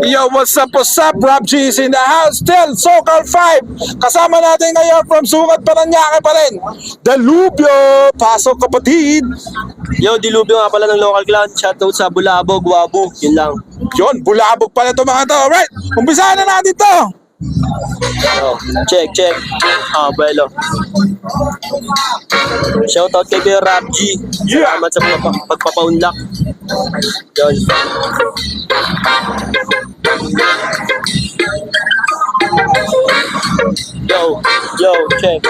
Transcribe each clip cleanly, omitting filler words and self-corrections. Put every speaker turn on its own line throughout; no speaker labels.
Yo, what's up, Rob G's in the house, still, Socal 5. Kasama natin ngayon from Sukat, Paranaque pa rin, Delubyo. Pasok, kapatid.
Yo, Dilubyo nga pala ng local clan. Shoutout sa Bulabog, Wabu. Yun lang.
Yun, bulabog pala ito mga to. Alright, umpisahan na natin to.
Oh, check. Bueno. Shoutout kay Kuya Rob G. Salamat sa pagpapaunlak. Yun. Yo, check.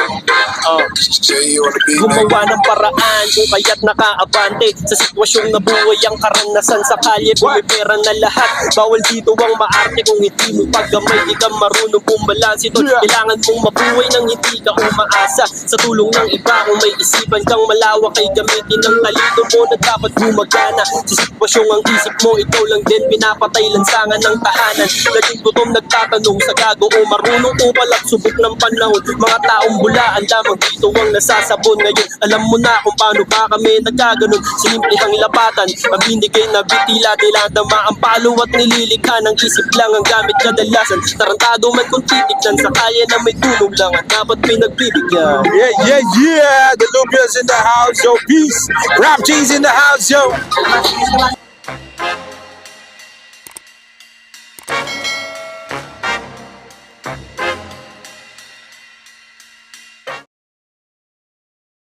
Gumawa ng paraan kung kaya't nakaabante sa sitwasyong nabuhay ang karanasan sa kalye. Pumipera na lahat, bawal dito ang maarte. Kung hindi mo paggamay, di ka marunong bumalansi. Kailangan mong mabuhay nang hindi ka umaasa sa tulong ng iba. Kung may isipan kang malawak, ay gamitin ang talino mo na dapat gumagana. Sa sitwasyong ang isip mo, ikaw lang din pinapatay lansangan ng tahanan. Laging gutom nagtatanong sa gago o marunong upal at subok ng panahon. Mga taong bulaan lamang dito ang nasasabon. Ngayon alam mo na kung paano ba kami nagkaganon. Sinimplihang lapatan, mabinigay na bitila, diladama ang palo at nililikha ng isip lang ang gamit kadalasan. Tarantado man kung titignan sa kaya na may tulong lang at dapat pinagbibigyan.
Yeah, Delubyo's in the house, yo, peace. Rob G's in the house, yo.